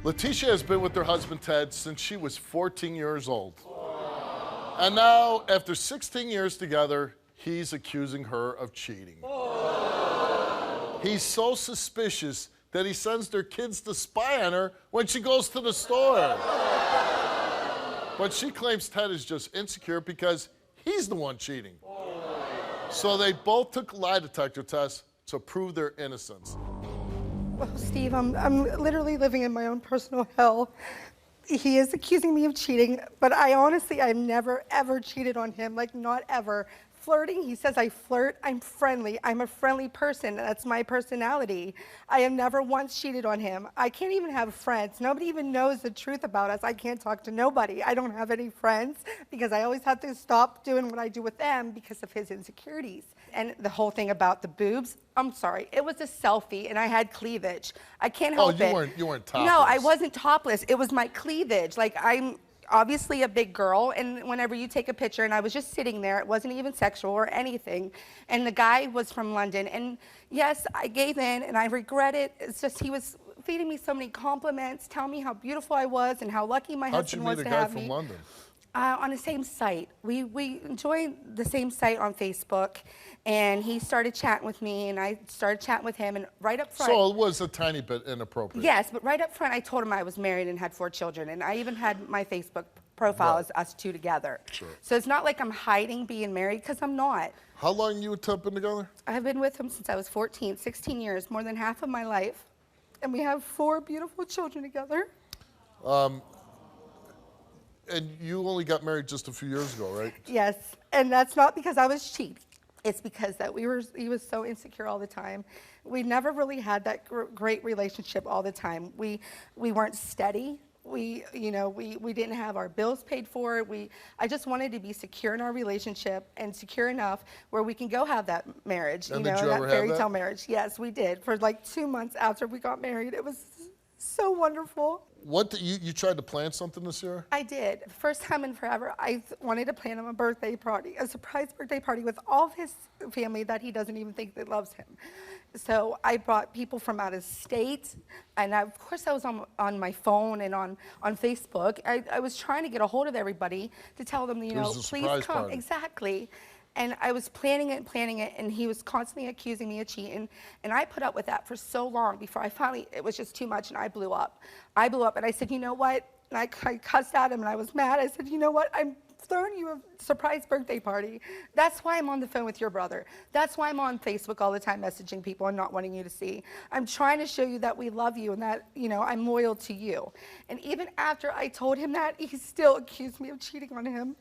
Latisha has been with her husband Ted since she was 14 years old. And now, after 16 years together, he's accusing her of cheating. He's so suspicious that he sends their kids to spy on her when she goes to the store. But she claims Ted is just insecure because he's the one cheating. So they both took lie detector tests to prove their innocence. Well, Steve, I'm literally living in my own personal hell. He is accusing me of cheating, but I've never, ever cheated on him, like not ever. Flirting, he says I flirt, I'm friendly. I'm a friendly person, that's my personality. I have never once cheated on him. I can't even have friends. Nobody even knows the truth about us. I can't talk to nobody. I don't have any friends because I always have to stop doing what I do with them because of his insecurities. And the whole thing about the boobs, I'm sorry, it was a selfie and I had cleavage. I can't help it. You weren't topless. No, I wasn't topless. It was my cleavage. Like, I'm obviously a big girl, and whenever you take a picture, and I was just sitting there, it wasn't even sexual or anything, and the guy was from London, and yes, I gave in, and I regret it. It's just he was feeding me so many compliments, telling me how beautiful I was and how lucky my husband was to have me. How'd you meet a guy from London? On the same site. We enjoy the same site on Facebook, and he started chatting with me, and I started chatting with him, and right up front. So it was a tiny bit inappropriate. Yes, but right up front, I told him I was married and had 4 children, and I even had my Facebook profile as us 2 together. Sure. So it's not like I'm hiding being married, because I'm not. How long you and Ted been together? I've been with him since I was 14, 16 years, more than half of my life, and we have 4 beautiful children together. And you only got married just a few years ago, right? Yes, and that's not because I was cheating. It's because that he was so insecure all the time. We never really had that great relationship all the time. We weren't steady. We didn't have our bills paid for. I just wanted to be secure in our relationship and secure enough where we can go have that marriage, and that fairy tale marriage. Yes, we did. For like 2 months after we got married, it was so wonderful. You tried to plan something this year? I did. The first time in forever, I wanted to plan him a birthday party, a surprise birthday party with all of his family that he doesn't even think that loves him. So I brought people from out of state, and of course I was on my phone and on Facebook. I was trying to get a hold of everybody to tell them, please come. Party. Exactly. And I was planning it, and he was constantly accusing me of cheating. And I put up with that for so long before it was just too much, and I blew up. And I said, you know what? And I cussed at him, and I was mad. I said, you know what? I'm throwing you a surprise birthday party. That's why I'm on the phone with your brother. That's why I'm on Facebook all the time messaging people and not wanting you to see. I'm trying to show you that we love you and that, I'm loyal to you. And even after I told him that, he still accused me of cheating on him.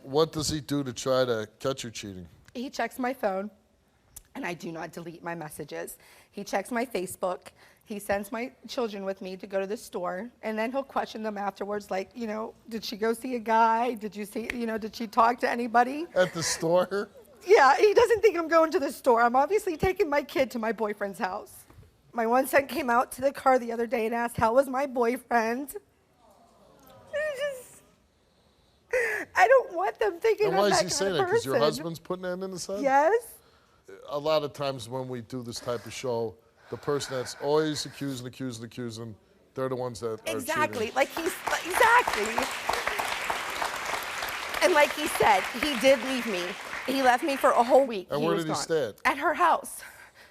What does he do to try to catch you cheating? He checks my phone, and I do not delete my messages. He checks my Facebook. He sends my children with me to go to the store, and then he'll question them afterwards, like, did she go see a guy? Did you see, did she talk to anybody? At the store? Yeah, he doesn't think I'm going to the store. I'm obviously taking my kid to my boyfriend's house. My one son came out to the car the other day and asked, how was my boyfriend? I don't want them thinking I'm that kind of person. And why is he saying that? Because your husband's putting that in his head? Yes. A lot of times when we do this type of show, the person that's always accusing, they're the ones that are cheating. Exactly. And like he said, he did leave me. He left me for a whole week. And where did he stay? At her house.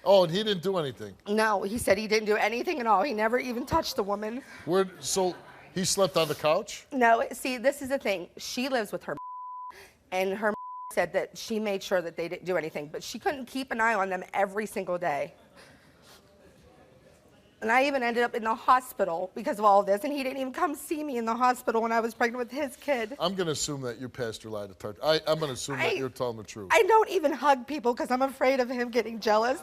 Oh, and he didn't do anything? No, he said he didn't do anything at all. He never even touched the woman. So he slept on the couch? No, see, this is the thing. She lives with her, and her said that she made sure that they didn't do anything, but she couldn't keep an eye on them every single day. And I even ended up in the hospital because of all this, and he didn't even come see me in the hospital when I was pregnant with his kid. I'm going to assume that you passed your lie detector. I'm going to assume that you're telling the truth. I don't even hug people because I'm afraid of him getting jealous.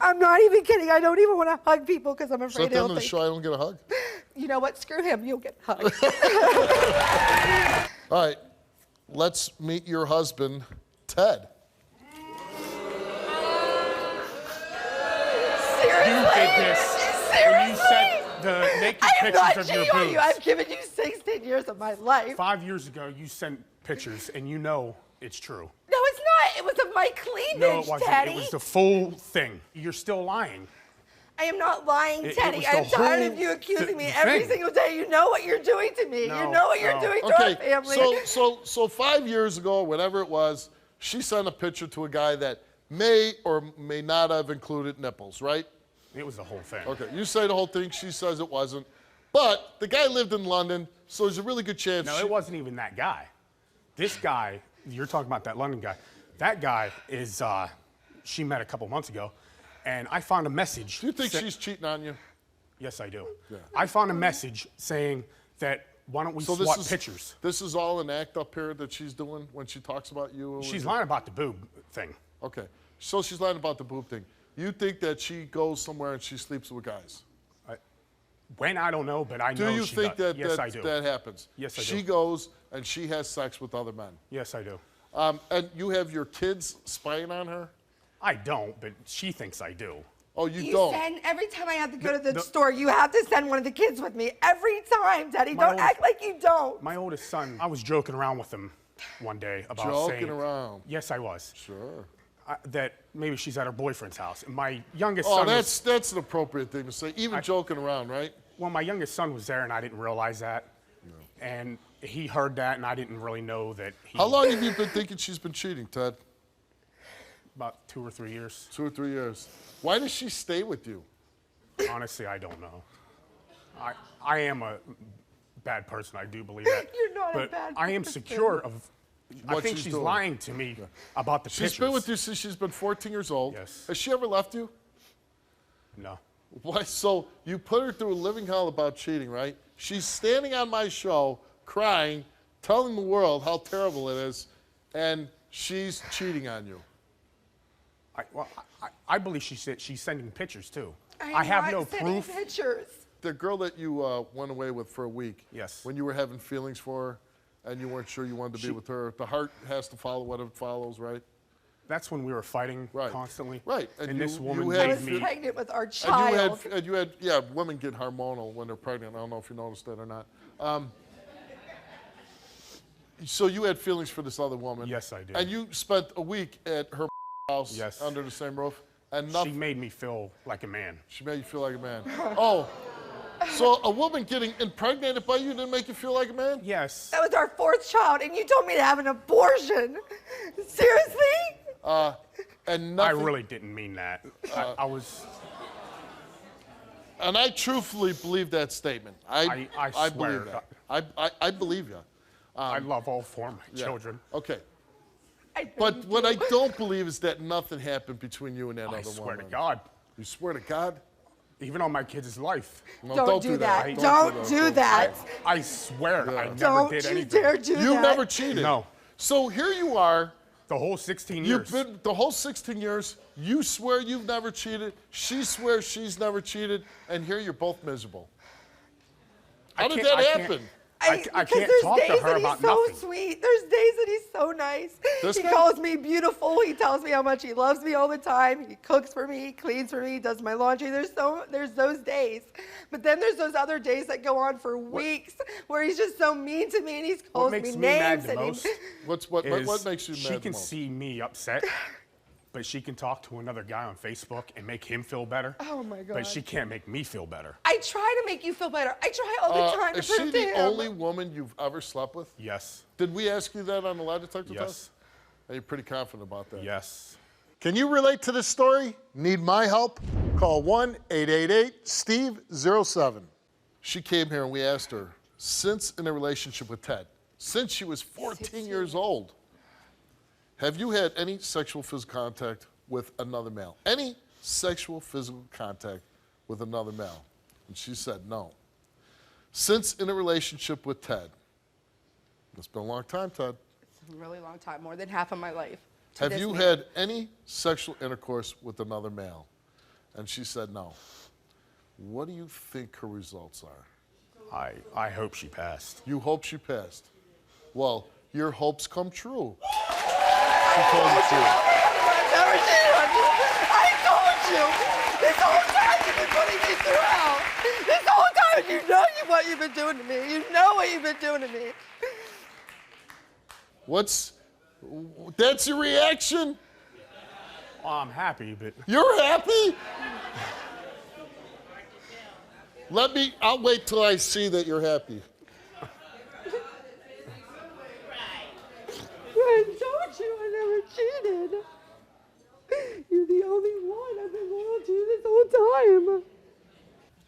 I'm not even kidding. I don't even want to hug people because I'm afraid So at the end of the show, I don't get a hug? You know what? Screw him. You'll get hugged. All right. Let's meet your husband, Ted. Seriously? You did this. Seriously? When you sent the naked pictures of your boobs. I've given you 16 years of my life. 5 years ago, you sent pictures, and you know it's true. No, it's not. It was of my cleavage, No, it wasn't. Daddy. It was the full thing. You're still lying. I am not lying, It Teddy. was I'm the tired whole of you accusing me thing. every single day. You know what you're doing to me. You No, know what you're no. doing to our Okay, family. so 5 years ago, whatever it was, she sent a picture to a guy that may or may not have included nipples, right? It was the whole thing. Okay, you say the whole thing, she says it wasn't. But the guy lived in London, so there's a really good chance. No, it wasn't even that guy. This guy, you're talking about that London guy. That guy is, she met a couple months ago, and I found a message. Do you think she's cheating on you? Yes, I do. Yeah. I found a message saying that why don't we swap pictures? This is all an act up here that she's doing when she talks about you? She's lying about the boob thing. Okay, so she's lying about the boob thing. You think that she goes somewhere and she sleeps with guys? When, I don't know, but I know Do you she think does. that Yes, I do. that happens? Yes, I do. She goes and she has sex with other men. Yes, I do. And you have your kids spying on her? I don't, but she thinks I do. Oh, you You don't? send, every time I have to go to the store, you have to send one of the kids with me. Every time, Teddy. My Don't old- act like you don't. My oldest son, I was joking around with him one day about Joking saying, around. Yes, I was. Sure. That maybe she's at her boyfriend's house. And my youngest Oh, son that's an appropriate thing to say, even joking around, right? well, my youngest son was there, and I didn't realize that. No. And he heard that, and I didn't really know that he... How long have you been thinking she's been cheating, Ted? About 2 or 3 years. 2 or 3 years. Why does she stay with you? Honestly, I don't know. I am a bad person, I do believe that. You're not a but bad I am person. secure of... I What think she's she's doing. lying to me about the She's pictures. been with you since she's been 14 years old. Yes. Has she ever left you? No. Why? So you put her through a living hell about cheating, right? She's standing on my show, crying, telling the world how terrible it is, and she's cheating on you. I believe she's sending pictures, too. I have am no not sending proof. pictures. The girl that you went away with for a week. Yes. When you were having feelings for her, and you weren't sure you wanted to be with her, the heart has to follow what it follows, right? That's when we were fighting Right. constantly. Right. And this woman you I had- was made me... pregnant with our And child. you had, yeah, women get hormonal when they're pregnant. I don't know if you noticed that or not. So you had feelings for this other woman. Yes, I did. And you spent a week at her house Yes. under the same roof, and She nothing. made me feel like a man. She made you feel like a man. Oh, so a woman getting impregnated by you didn't make you feel like a man? Yes. That was our fourth child, and you told me to have an abortion. Seriously? And I nothing. really didn't mean that. I was... And I truthfully believe that statement. I swear. believe that. I believe you. I love all four of my Yeah. children. Okay. I know But you what do. I don't believe is that nothing happened between you and that I other swear woman. to God. You swear to God? Even on my kids' life. No, Don't do that. Don't Don't do that. I swear I never Don't did you anything. dare do that. You never cheated. No. So here you are. The whole 16 You've years. been the whole 16 years. You swear you've never cheated. She swears she's never cheated. And here you're both miserable. How did that happen? I because can't there's talk days to her that about he's so nothing. sweet. There's days that he's so nice. This He guy? calls me beautiful. He tells me how much he loves me all the time. He cooks for me. He cleans for me. He does my laundry. There's those days. But then there's those other days that go on for weeks where he's just so mean to me and he What calls makes me me mad names the and he- most What is makes you mad she the can most? see me upset, but she can talk to another guy on Facebook and make him feel better. Oh, my God. But she can't make me feel better. I try to make you feel better. I try all the time to Is she prove to the him. only woman you've ever slept with? Yes. Did we ask you that on the lie detector Yes. test? Are you pretty confident about that? Yes. Can you relate to this story? Need my help? Call 1-888-STEVE-07. She came here and we asked her, since in a relationship with Ted, since she was 14 years old, have you had any sexual physical contact with another male? Any sexual physical contact with another male? And she said no. Since in a relationship with Ted, it's been a long time, Ted. It's a really long time, more than half of my life. to Have this you man. had any sexual intercourse with another male? And she said no. What do you think her results are? I hope she passed. You hope she passed. Well, your hopes come true. She told the truth. I've never cheated on you. I told you. This whole time you've been putting me through hell. This whole time you know what you've been doing to me. You know what you've been doing to me. That's your reaction? Well, I'm happy, but You're happy? I'll wait till I see that you're happy. I told you I never cheated. You're the only one I've been loyal to this whole time.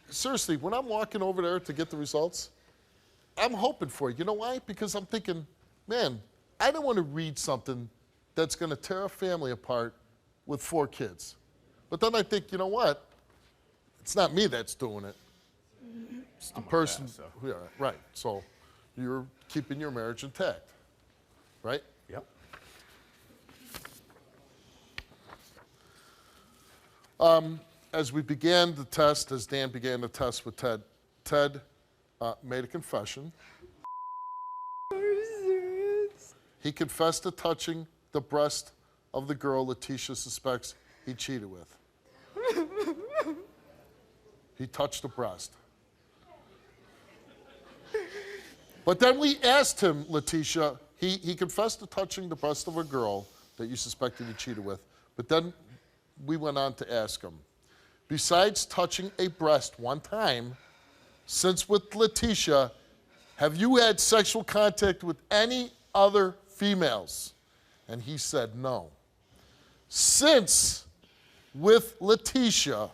Seriously, when I'm walking over there to get the results, I'm hoping for you. You know why? Because I'm thinking, man, I don't want to read something that's going to tear a family apart with 4 kids. But then I think, you know what? It's not me that's doing it. It's the person. Yeah, right. So you're keeping your marriage intact, right? Yep. As we began the test, as Dan began the test with Ted, Ted made a confession. Are you serious? He confessed to touching the breast of the girl Latisha suspects he cheated with. He touched the breast. But then we asked him, Latisha, he confessed to touching the breast of a girl that you suspected he cheated with. But then we went on to ask him, besides touching a breast one time, since with Latisha, have you had sexual contact with any other females? And he said no. Since with Latisha,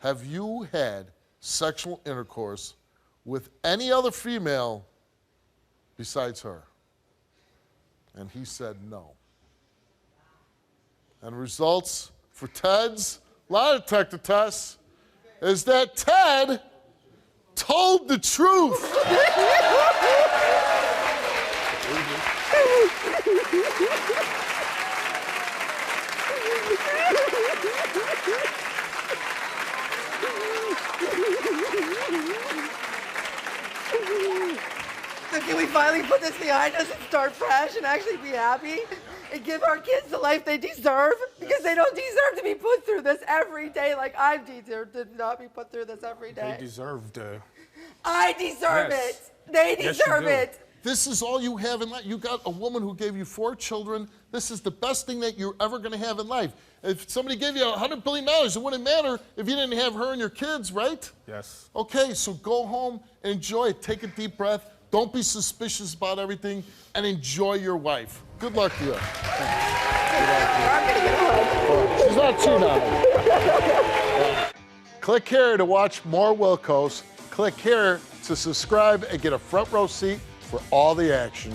have you had sexual intercourse with any other female besides her? And he said no. And results for Ted's lie detector test is that Ted told the truth. So can we finally put this behind us and start fresh and actually be happy and give our kids the life they deserve? Because they don't deserve to be put through this every day like I deserve to not be put through this every day. They deserve to. I deserve Yes. it. They Yes, you deserve do. it. This is all you have in life. You got a woman who gave you 4 children. This is the best thing that you're ever going to have in life. If somebody gave you $100 billion, it wouldn't matter if you didn't have her and your kids, right? Yes. Okay, so go home, enjoy it. Take a deep breath. Don't be suspicious about everything, and enjoy your wife. Good luck to you. I'm gonna get home. She's not cheating on me. Click here to watch more Wilkos. Click here to subscribe and get a front row seat for all the action.